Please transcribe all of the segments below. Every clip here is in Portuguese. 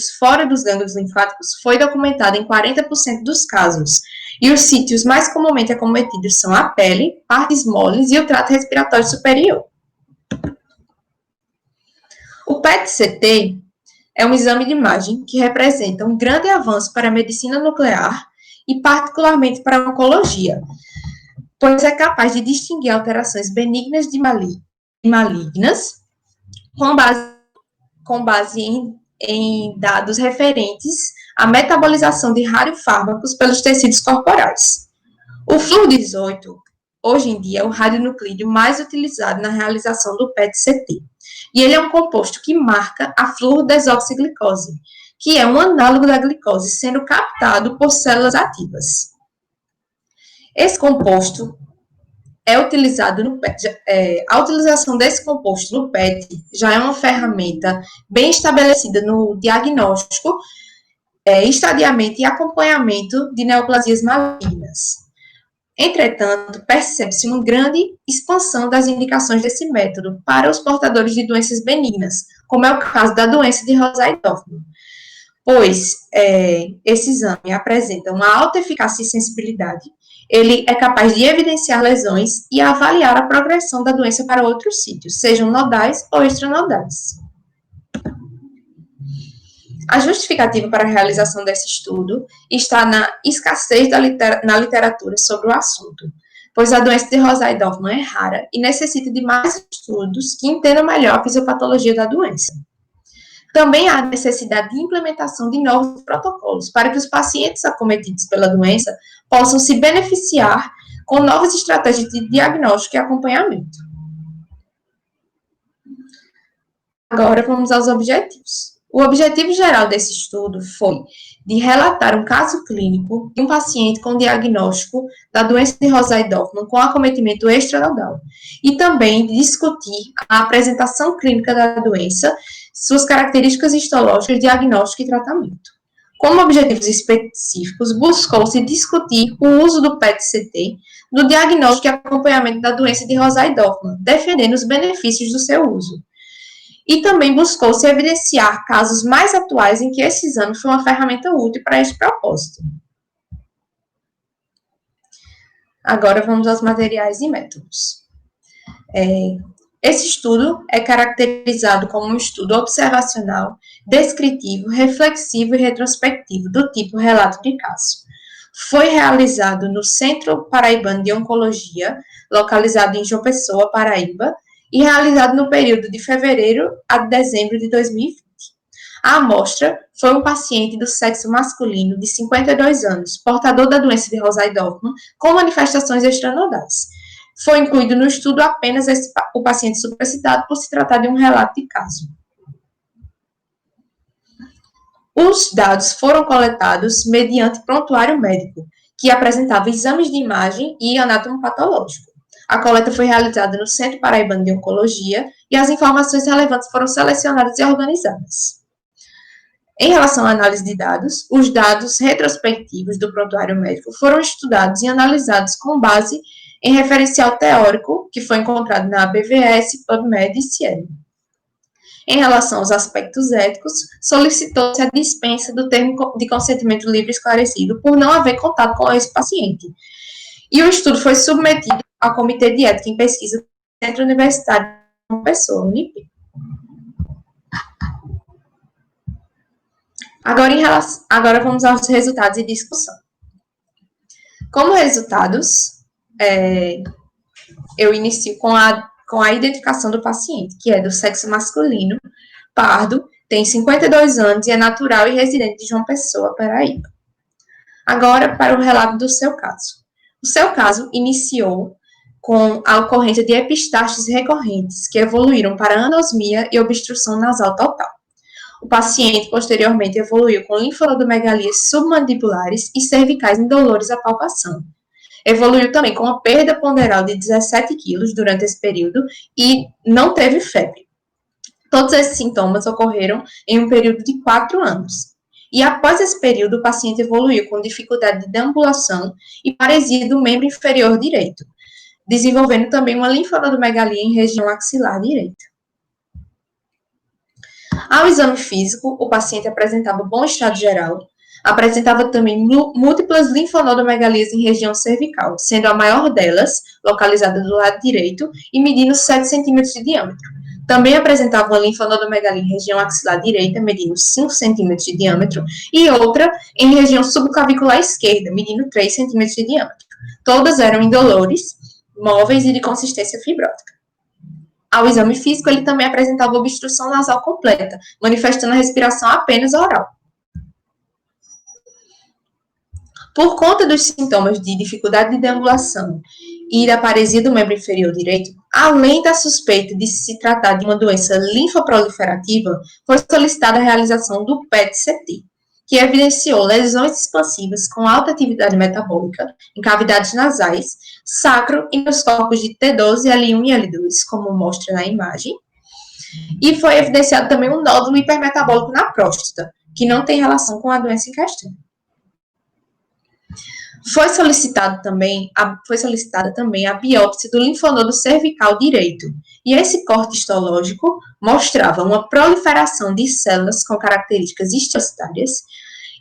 sítios fora dos gânglios linfáticos foi documentada em 40% dos casos, e os sítios mais comumente acometidos são a pele, partes moles e o trato respiratório superior. O PET-CT é um exame de imagem que representa um grande avanço para a medicina nuclear e particularmente para a oncologia, pois é capaz de distinguir alterações benignas de malignas com base em dados referentes à metabolização de radiofármacos pelos tecidos corporais. O Fluor-18, hoje em dia, é o radionuclídeo mais utilizado na realização do PET-CT, e ele é um composto que marca a fluorodesoxiglicose, que é um análogo da glicose sendo captado por células ativas. Esse composto é utilizado no PET. A utilização desse composto no PET já é uma ferramenta bem estabelecida no diagnóstico, estadiamento e acompanhamento de neoplasias malignas. Entretanto, percebe-se uma grande expansão das indicações desse método para os portadores de doenças benignas, como é o caso da doença de Rosai-Dorfman, pois esse exame apresenta uma alta eficácia e sensibilidade. Ele é capaz de evidenciar lesões e avaliar a progressão da doença para outros sítios, sejam nodais ou extranodais. A justificativa para a realização desse estudo está na escassez na literatura sobre o assunto, pois a doença de Rosai-Dorfman é rara e necessita de mais estudos que entendam melhor a fisiopatologia da doença. Também há necessidade de implementação de novos protocolos para que os pacientes acometidos pela doença possam se beneficiar com novas estratégias de diagnóstico e acompanhamento. Agora vamos aos objetivos. O objetivo geral desse estudo foi de relatar um caso clínico de um paciente com diagnóstico da doença de Rosai-Dorfman com acometimento extranodal e também de discutir a apresentação clínica da doença, suas características histológicas, diagnóstico e tratamento. Como objetivos específicos, buscou-se discutir o uso do PET-CT no diagnóstico e acompanhamento da doença de Rosai-Dorfman, defendendo os benefícios do seu uso. E também buscou-se evidenciar casos mais atuais em que esse exame foi uma ferramenta útil para este propósito. Agora vamos aos materiais e métodos. Esse estudo é caracterizado como um estudo observacional, descritivo, reflexivo e retrospectivo, do tipo relato de caso. Foi realizado no Centro Paraibano de Oncologia, localizado em João Pessoa, Paraíba, e realizado no período de fevereiro a dezembro de 2020. A amostra foi um paciente do sexo masculino de 52 anos, portador da doença de Rosai-Dorfman, com manifestações extranodais. Foi incluído no estudo apenas o paciente supracitado por se tratar de um relato de caso. Os dados foram coletados mediante prontuário médico, que apresentava exames de imagem e anatomopatológico. A coleta foi realizada no Centro Paraibano de Oncologia e as informações relevantes foram selecionadas e organizadas. Em relação à análise de dados, os dados retrospectivos do prontuário médico foram estudados e analisados com base em referencial teórico, que foi encontrado na BVS, PubMed e Cielo. Em relação aos aspectos éticos, solicitou-se a dispensa do termo de consentimento livre esclarecido por não haver contato com esse paciente. E o estudo foi submetido ao Comitê de Ética em Pesquisa do Centro Universitário de João Pessoa, UNIP. Agora vamos aos resultados e discussão. Como resultados, eu inicio com a identificação do paciente, que é do sexo masculino, pardo, tem 52 anos e é natural e residente de João Pessoa, Paraíba. Agora, para o relato do seu caso. O seu caso iniciou com a ocorrência de epistaxes recorrentes, que evoluíram para anosmia e obstrução nasal total. O paciente, posteriormente, evoluiu com linfonodomegalias submandibulares e cervicais indolores à palpação. Evoluiu também com uma perda ponderal de 17 quilos durante esse período e não teve febre. Todos esses sintomas ocorreram em um período de 4 anos. E após esse período, o paciente evoluiu com dificuldade de deambulação e paresia do membro inferior direito, desenvolvendo também uma linfonodomegalia em região axilar direita. Ao exame físico, o paciente apresentava bom estado geral, apresentava também múltiplas linfonodomegalias em região cervical, sendo a maior delas localizada do lado direito e medindo 7 centímetros de diâmetro. Também apresentava uma linfonodomegalia em região axilar direita, medindo 5 centímetros de diâmetro, e outra em região subclavicular esquerda, medindo 3 centímetros de diâmetro. Todas eram indolores, móveis e de consistência fibrótica. Ao exame físico, ele também apresentava obstrução nasal completa, manifestando a respiração apenas oral. Por conta dos sintomas de dificuldade de deambulação e da paresia do membro inferior direito, além da suspeita de se tratar de uma doença linfoproliferativa, foi solicitada a realização do PET-CT, que evidenciou lesões expansivas com alta atividade metabólica em cavidades nasais, sacro e nos corpos de T12, L1 e L2, como mostra na imagem. E foi evidenciado também um nódulo hipermetabólico na próstata, que não tem relação com a doença em questão. Foi solicitada também a biópsia do linfonodo cervical direito, e esse corte histológico mostrava uma proliferação de células com características histiocytárias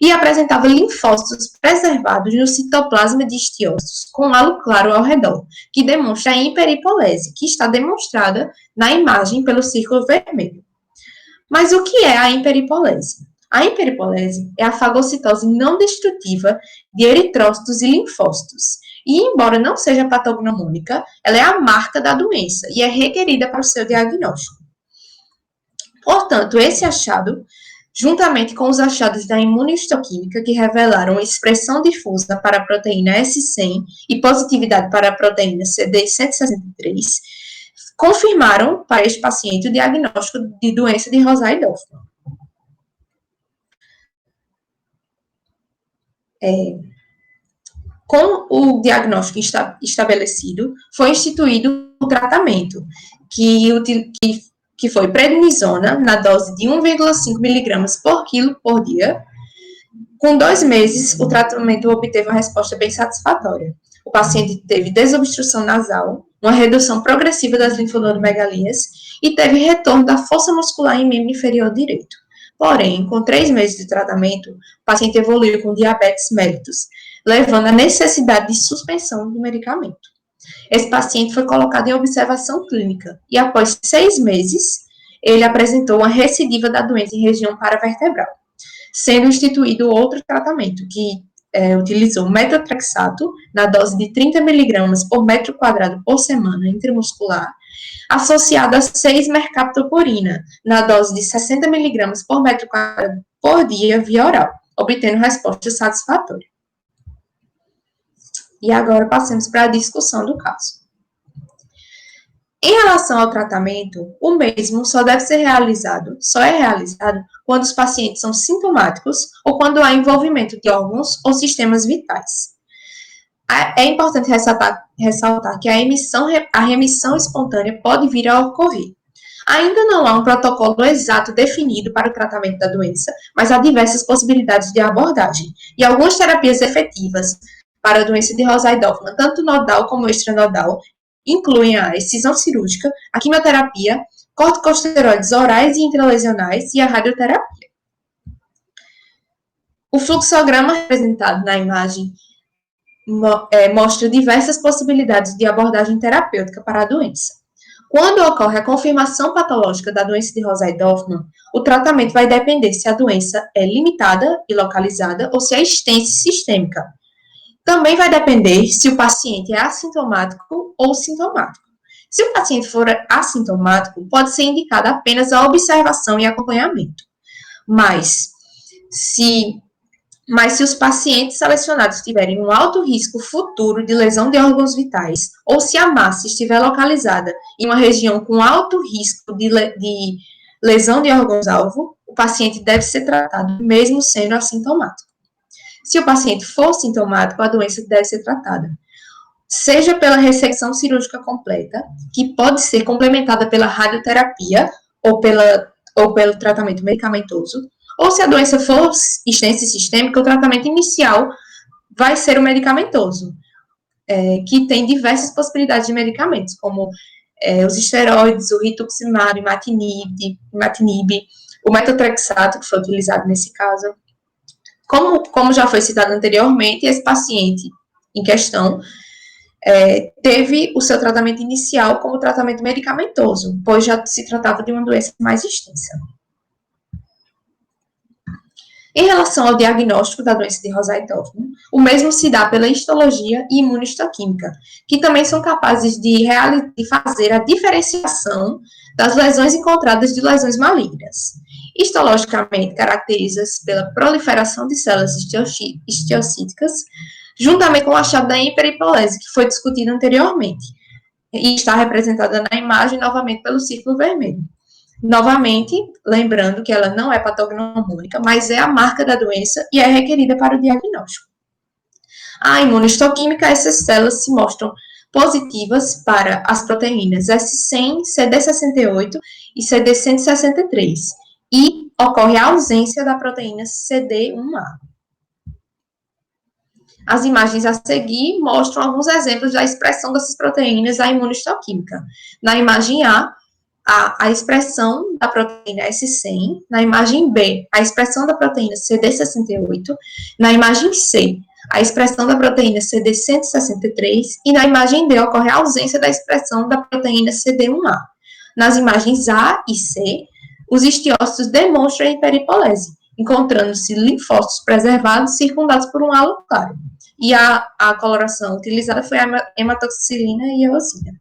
e apresentava linfócitos preservados no citoplasma de histiócitos, com halo claro ao redor, que demonstra a hiperipolese, que está demonstrada na imagem pelo círculo vermelho. Mas o que é a hiperipolese? A hiperipolese é a fagocitose não destrutiva de eritrócitos e linfócitos. E, embora não seja patognomônica, ela é a marca da doença e é requerida para o seu diagnóstico. Portanto, esse achado, juntamente com os achados da imunohistoquímica, que revelaram expressão difusa para a proteína S100 e positividade para a proteína CD163, confirmaram para este paciente o diagnóstico de doença de Rosai-Dorfman. Com o diagnóstico estabelecido, foi instituído o tratamento, que foi prednisona, na dose de 1,5 mg por quilo por dia. Com 2 meses, o tratamento obteve uma resposta bem satisfatória. O paciente teve desobstrução nasal, uma redução progressiva das linfonodomegalias e teve retorno da força muscular em membro inferior direito. Porém, com 3 meses de tratamento, o paciente evoluiu com diabetes mellitus, levando à necessidade de suspensão do medicamento. Esse paciente foi colocado em observação clínica e, após 6 meses, ele apresentou uma recidiva da doença em região paravertebral, sendo instituído outro tratamento, que utilizou metotrexato na dose de 30 mg por metro quadrado por semana intramuscular, associado a 6-mercaptopurina, na dose de 60 mg por metro quadrado por dia via oral, obtendo resposta satisfatória. E agora passemos para a discussão do caso. Em relação ao tratamento, o mesmo só é realizado quando os pacientes são sintomáticos ou quando há envolvimento de órgãos ou sistemas vitais. É importante ressaltar que a remissão espontânea pode vir a ocorrer. Ainda não há um protocolo exato definido para o tratamento da doença, mas há diversas possibilidades de abordagem. E algumas terapias efetivas para a doença de Rosai-Dorfman, tanto nodal como extranodal, incluem a excisão cirúrgica, a quimioterapia, corticosteroides orais e intralesionais e a radioterapia. O fluxograma representado na imagem mostra diversas possibilidades de abordagem terapêutica para a doença. Quando ocorre a confirmação patológica da doença de Rosai-Dorfman, o tratamento vai depender se a doença é limitada e localizada ou se é extensa e sistêmica. Também vai depender se o paciente é assintomático ou sintomático. Se o paciente for assintomático, pode ser indicada apenas a observação e acompanhamento. Mas se os pacientes selecionados tiverem um alto risco futuro de lesão de órgãos vitais, ou se a massa estiver localizada em uma região com alto risco de lesão de órgãos-alvo, o paciente deve ser tratado mesmo sendo assintomático. Se o paciente for sintomático, a doença deve ser tratada, seja pela ressecção cirúrgica completa, que pode ser complementada pela radioterapia ou pelo tratamento medicamentoso, ou se a doença for extensa e sistêmica, o tratamento inicial vai ser o medicamentoso, que tem diversas possibilidades de medicamentos, como os esteroides, o rituximab, imatinib, o metotrexato, que foi utilizado nesse caso. Como já foi citado anteriormente, esse paciente em questão teve o seu tratamento inicial como tratamento medicamentoso, pois já se tratava de uma doença mais extensa. Em relação ao diagnóstico da doença de Rosai-Dorfman, o mesmo se dá pela histologia e imunohistoquímica, que também são capazes de fazer a diferenciação das lesões encontradas de lesões malignas. Histologicamente, caracteriza-se pela proliferação de células histiocíticas, juntamente com o achado da hiperipolese, que foi discutido anteriormente, e está representada na imagem novamente pelo círculo vermelho. Novamente, lembrando que ela não é patognomônica, mas é a marca da doença e é requerida para o diagnóstico. A imunohistoquímica, essas células se mostram positivas para as proteínas S100, CD68 e CD163, e ocorre a ausência da proteína CD1A. As imagens a seguir mostram alguns exemplos da expressão dessas proteínas da imunohistoquímica. Na imagem A expressão da proteína S100, na imagem B, a expressão da proteína CD68, na imagem C, a expressão da proteína CD163 e na imagem D ocorre a ausência da expressão da proteína CD1A. Nas imagens A e C, os histiócitos demonstram hiperipolese, encontrando-se linfócitos preservados circundados por um halo claro. E a coloração utilizada foi a hematoxilina e eosina.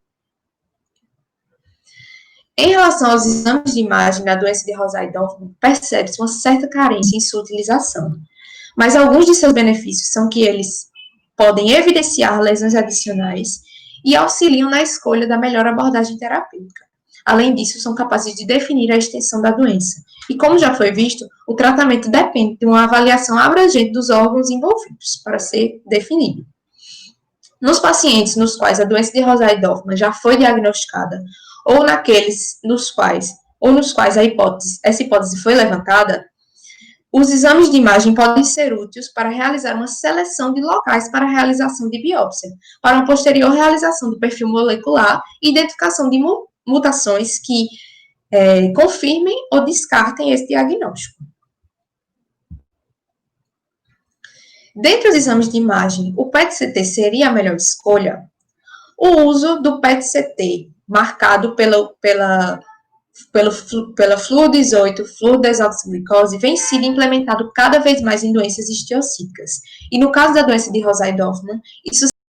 Em relação aos exames de imagem da doença de Rosai-Dorfman, percebe-se uma certa carência em sua utilização, mas alguns de seus benefícios são que eles podem evidenciar lesões adicionais e auxiliam na escolha da melhor abordagem terapêutica. Além disso, são capazes de definir a extensão da doença. E como já foi visto, o tratamento depende de uma avaliação abrangente dos órgãos envolvidos para ser definido. Nos pacientes nos quais a doença de Rosai-Dorfman já foi diagnosticada, ou naqueles nos quais essa hipótese foi levantada, os exames de imagem podem ser úteis para realizar uma seleção de locais para a realização de biópsia, para uma posterior realização do perfil molecular e identificação de mutações que confirmem ou descartem esse diagnóstico. Dentre os exames de imagem, o PET-CT seria a melhor escolha? O uso do PET-CT, marcado pela fluor-18, fluor-desoxiglicose, vem sendo implementado cada vez mais em doenças histiocíticas. E no caso da doença de Rosai-Dorfman, isso